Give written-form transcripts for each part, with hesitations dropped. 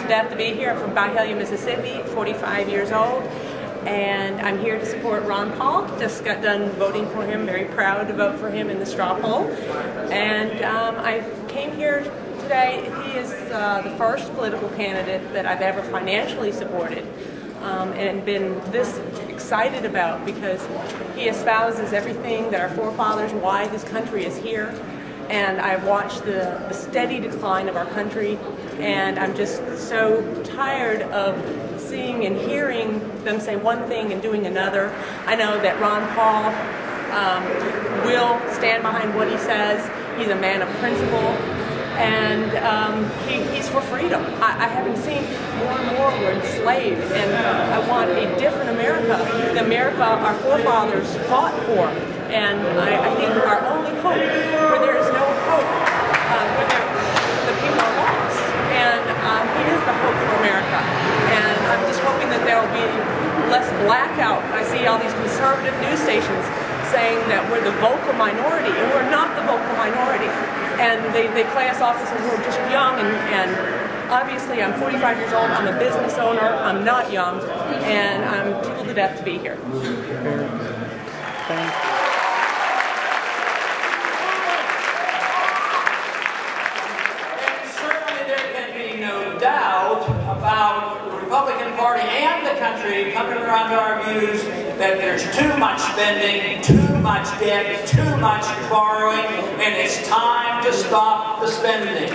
to death to be here. I'm from Byhalia, Mississippi, 45 years old, and I'm here to support Ron Paul. Just got done voting for him, very proud to vote for him in the straw poll. And I came here today. He is the first political candidate that I've ever financially supported and been this excited about, because he espouses everything that our forefathers, why this country is here. And I've watched the steady decline of our country, and I'm just so tired of seeing and hearing them say one thing and doing another. I know that Ron Paul will stand behind what he says. He's a man of principle, and he's for freedom. I haven't seen more and more we're enslaved, and I want a different America, the America our forefathers fought for. And I think our only hope, where there is no hope, where the people are lost. And he is the hope for America. And I'm just hoping that there will be less blackout. I see all these conservative news stations saying that we're the vocal minority, and we're not the vocal minority. And they play us off as if we're just young, and obviously I'm 45 years old, I'm a business owner, I'm not young, and I'm tickled to death to be here. Thank you. Doubt about the Republican Party and the country coming around to our views that there's too much spending, too much debt, too much borrowing, and it's time to stop the spending.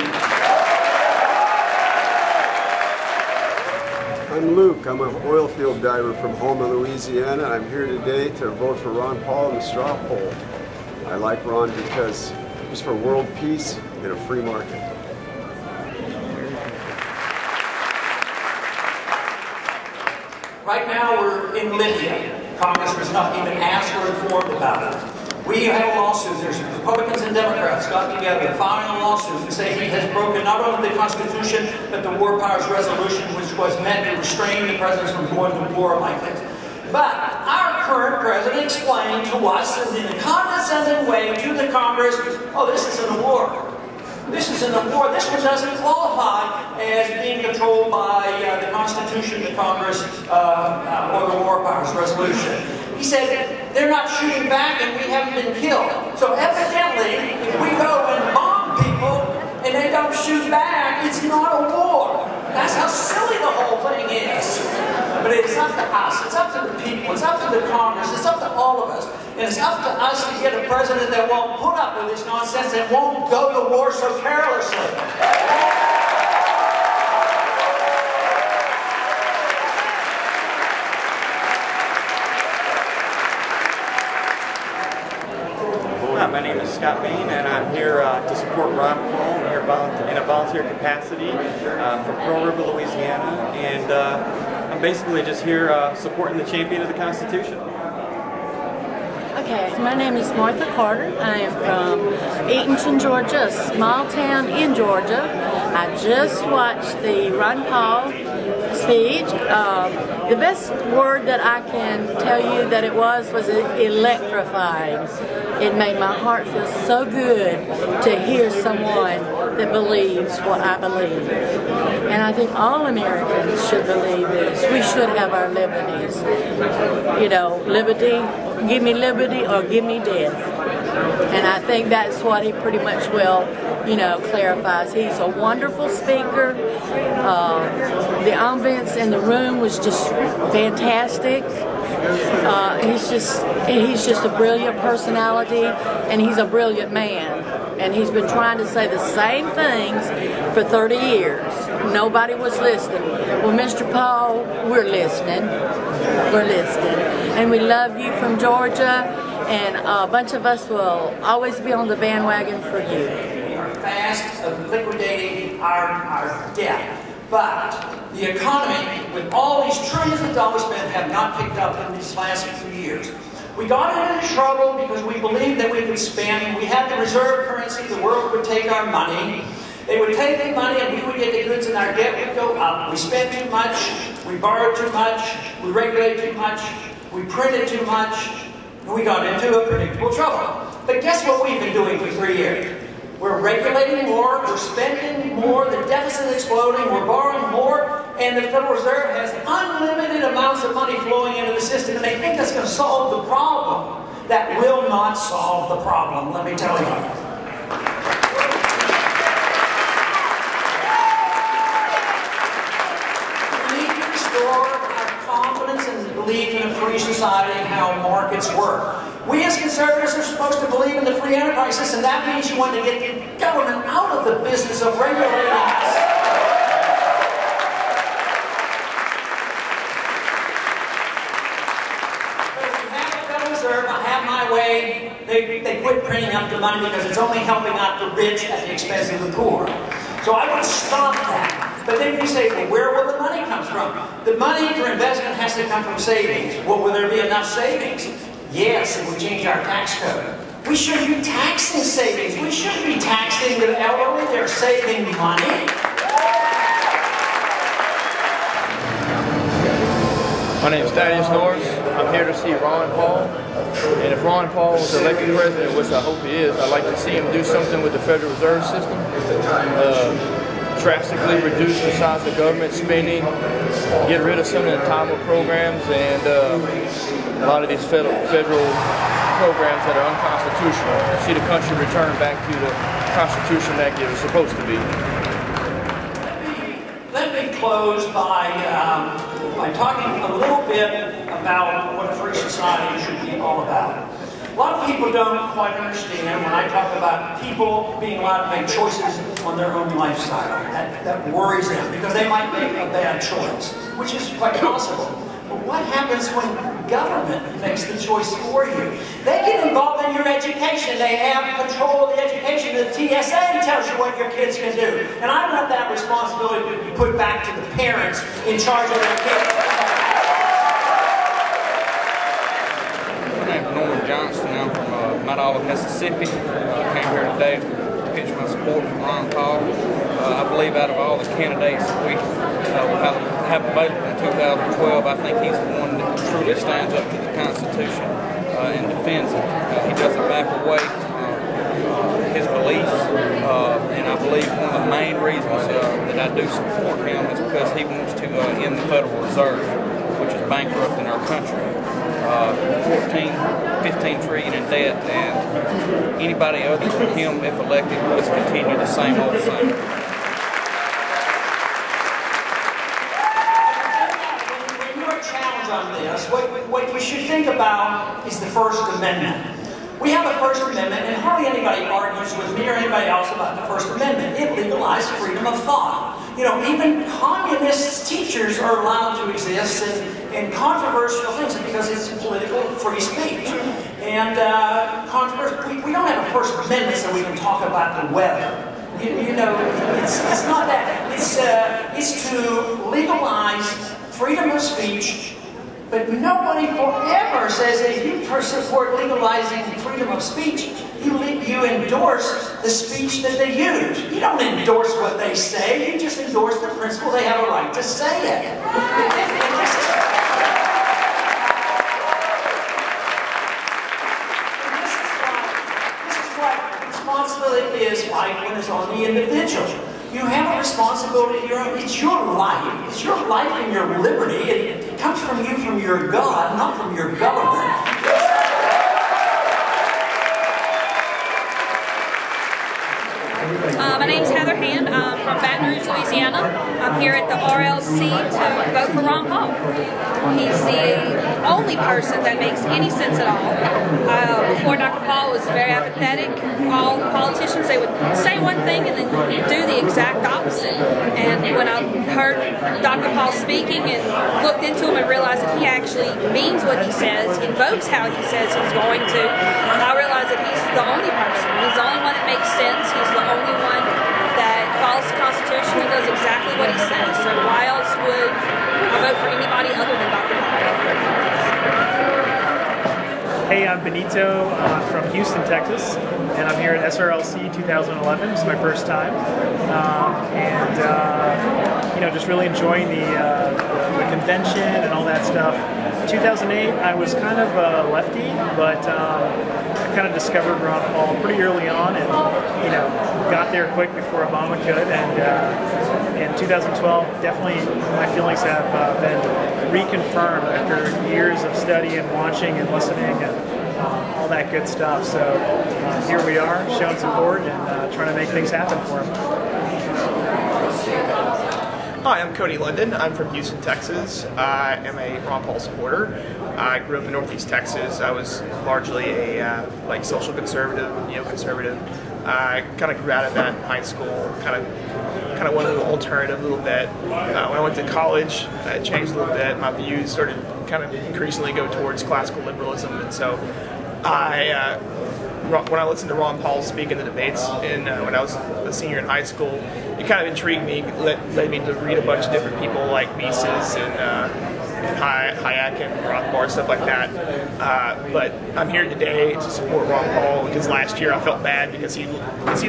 I'm Luke. I'm an oil field diver from Houma, Louisiana. I'm here today to vote for Ron Paul in the straw poll. I like Ron because he's for world peace and a free market. Right now we're in Libya. Congress was not even asked or informed about it. We have a lawsuit. There's Republicans and Democrats got together filing a lawsuit and say he has broken not only the Constitution, but the War Powers Resolution, which was meant to restrain the presidents from going to war like this. But our current president explained to us in a condescending way to the Congress, oh, this isn't a war. This isn't a war. This one doesn't qualify as being controlled by the Constitution, the Congress, or the War Powers Resolution. He said, they're not shooting back and we haven't been killed. So evidently, if we go and bomb people and they don't shoot back, it's not a war. That's how silly the whole thing is. But it's up to us. It's up to the people. It's up to the Congress. It's up to all of us. And it's up to us to get a president that won't put up with this nonsense and won't go to war so carelessly. Hi, my name is Scott Bain, and I'm here to support Ron Paul. I'm here in a volunteer capacity from Pearl River, Louisiana, and I'm basically just here supporting the champion of the Constitution. Okay, my name is Martha Carter. I am from Eatonton, Georgia, a small town in Georgia. I just watched the Ron Paul speech. The best word that I can tell you that it was electrifying. It made my heart feel so good to hear someone that believes what I believe. And I think all Americans should believe this. We should have our liberties. You know, liberty, give me liberty or give me death. And I think that's what he pretty much will, you know, clarifies. He's a wonderful speaker. The ambience in the room was just fantastic. He's just a brilliant personality, and he's a brilliant man. And he's been trying to say the same things for 30 years. Nobody was listening. Well, Mr. Paul, we're listening. We're listening. And we love you from Georgia, and a bunch of us will always be on the bandwagon for you. We are fast of liquidating our debt. But the economy, with all these trillions of dollars spent, have not picked up in these last few years. We got into trouble because we believed that we could spend. We had the reserve currency. The world would take our money. They would take the money and we would get the goods and our debt would go up. We spent too much. We borrowed too much. We regulated too much. We printed too much. And we got into a predictable trouble. But guess what we've been doing for 3 years? We're regulating more, we're spending more, the deficit is exploding, we're borrowing more, and the Federal Reserve has unlimited amounts of money flowing into the system, and they think that's going to solve the problem. That will not solve the problem, let me tell you. We need to restore our confidence and belief in a free society and how markets work. We as conservatives are supposed to believe in the free enterprise system. That means you want to get the government out of the business of regulating us. I have my way. They quit printing up the money because it's only helping out the rich at the expense of the poor. So I would stop that. But then you say, well, where will the money come from? The money for investment has to come from savings. Well, will there be enough savings? Yes, if we change our tax code. We should be taxing savings. We shouldn't be taxing the elderly. They're saving money. My name is Thaddeus Norris. I'm here to see Ron Paul. And if Ron Paul is elected president, which I hope he is, I'd like to see him do something with the Federal Reserve System. Drastically reduce the size of government spending, get rid of some of the entitlement programs, and a lot of these federal programs that are unconstitutional. See the country return back to the Constitution that it was supposed to be. Let me close by talking a little bit about what a free society should be all about. A lot of people don't quite understand when I talk about people being allowed to make choices on their own lifestyle. That worries them because they might make a bad choice, which is quite possible. But what happens when government makes the choice for you? They get involved in your education. They have control of the education. The TSA tells you what your kids can do. And I want that responsibility to be put back to the parents in charge of their kids. Johnston. I'm from Mount Olive, Mississippi. I came here today to pitch my support for Ron Paul. I believe out of all the candidates we will have available in 2012, I think he's the one that truly stands up to the Constitution and defends it. He doesn't back away from his beliefs, and I believe one of the main reasons that I do support him is because he wants to end the Federal Reserve, which is bankrupting our country. 15 trillion in debt, and anybody other than him, if elected, will just continue the same old thing. When you're challenged on this, what you should think about is the First Amendment. We have a First Amendment, and hardly anybody argues with me or anybody else about the First Amendment. It legalized freedom of thought. You know, even communist teachers are allowed to exist in controversial things because it's political free speech. And we don't have a First Amendment so we can talk about the weather. You know, it's not that. It's to legalize freedom of speech. But nobody forever says that if you support legalizing freedom of speech, you endorse the speech that they use. You don't endorse what they say, you just endorse the principle they have a right to say it. This is what responsibility is like when it's on the individual. You have a responsibility, it's your life. It's your life and your liberty. It comes from you, from your God, not from your government. My name's Heather Hand. I'm from Baton Rouge, Louisiana. I'm here at the RLC to vote for Ron Paul. He's the only person that makes any sense at all. Before Dr. Paul was very apathetic. All the politicians, they would say one thing and then do the exact opposite. And when I heard Dr. Paul speaking and looked into him and realized that he actually means what he says, he votes how he says he's going to, I realized that he's the only person. He's the only one that makes sense. He's the only one that follows the Constitution and does exactly what he says. So why else would I vote for anybody other than Dr. Paul? Hey, I'm Benito from Houston, Texas, and I'm here at SRLC 2011. It's my first time. just really enjoying the convention and all that stuff. In 2008, I was kind of a lefty, but I kind of discovered Ron Paul pretty early on, and got there quick before Obama could. And in 2012, definitely my feelings have been reconfirmed after years of study and watching and listening and all that good stuff. So here we are, showing support and trying to make things happen for him. Hi, I'm Cody London. I'm from Houston, Texas. I am a Ron Paul supporter. I grew up in Northeast Texas. I was largely a social conservative, neoconservative. I kind of grew out of that in high school. Kind of went a little alternative a little bit. When I went to college, it changed a little bit. My views started kind of increasingly go towards classical liberalism, and so when I listened to Ron Paul speak in the debates when I was a senior in high school, it kind of intrigued me, led me to read a bunch of different people like Mises and Hayek and Rothbard, stuff like that. But I'm here today to support Ron Paul because last year I felt bad because he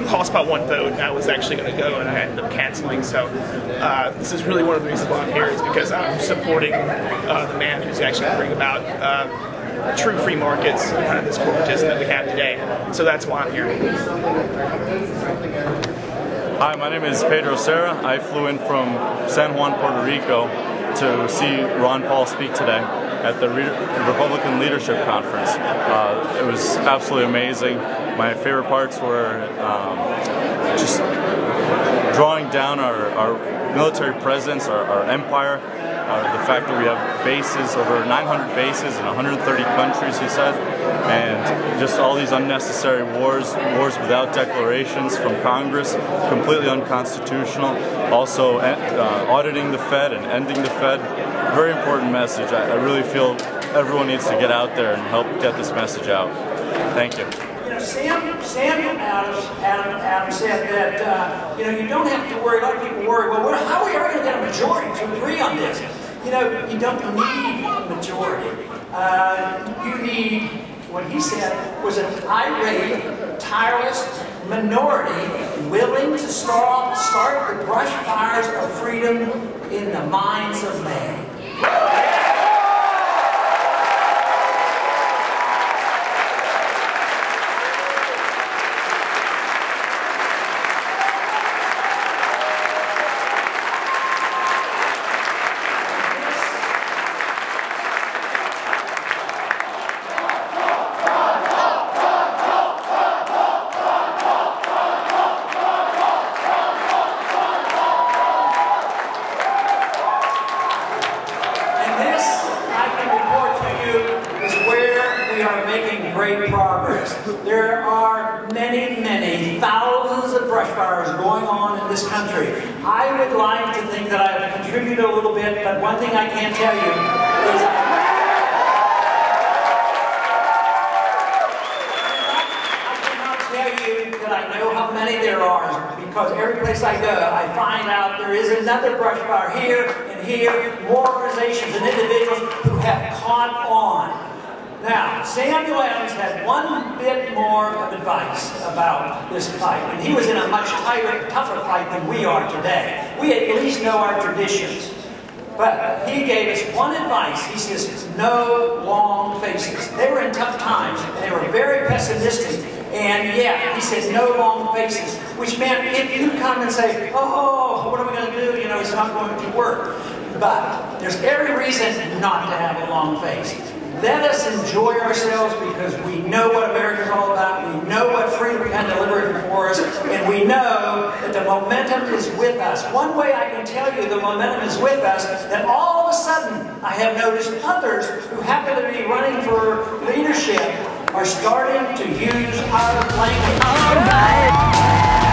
lost by 1 vote and I was actually going to go and I ended up canceling. So this is really one of the reasons why I'm here, is because I'm supporting the man who's actually going to bring about true free markets, kind of this corporatism that we have today. So that's why I'm here. Hi, my name is Pedro Serra. I flew in from San Juan, Puerto Rico to see Ron Paul speak today at the Republican Leadership Conference. It was absolutely amazing. My favorite parts were just drawing down our military presence, our empire, the fact that we have bases, over 900 bases in 130 countries, he said, and just all these unnecessary wars without declarations from Congress, completely unconstitutional. Also auditing the Fed and ending the Fed. Very important message. I really feel everyone needs to get out there and help get this message out. Thank you. Samuel Adams said that you don't have to worry. A lot of people worry. Well, how are we ever going to get a majority to agree on this? You don't need a majority. You need, what he said, was an irate, tireless minority willing to start the brush fires of freedom in the minds of men. Great progress. There are many thousands of brush fires going on in this country. I would like to think that I've contributed a little bit, but one thing I can't tell you is I cannot tell you that I know how many there are, because every place I go, I find out there is another brush fire here and here, more organizations and individuals who have caught on. Now, Samuel Adams had one bit more of advice about this fight, and he was in a much tighter, tougher fight than we are today. We at least know our traditions. But he gave us one advice. He says, no long faces. They were in tough times, and they were very pessimistic. And yeah, he says, no long faces, which meant if you come and say, oh, what are we going to do? It's not going to work. But there's every reason not to have a long face. Let us enjoy ourselves, because we know what America is all about. We know what freedom can deliver for us, and we know that the momentum is with us. One way I can tell you the momentum is with us, that all of a sudden I have noticed others who happen to be running for leadership are starting to use our language. All right.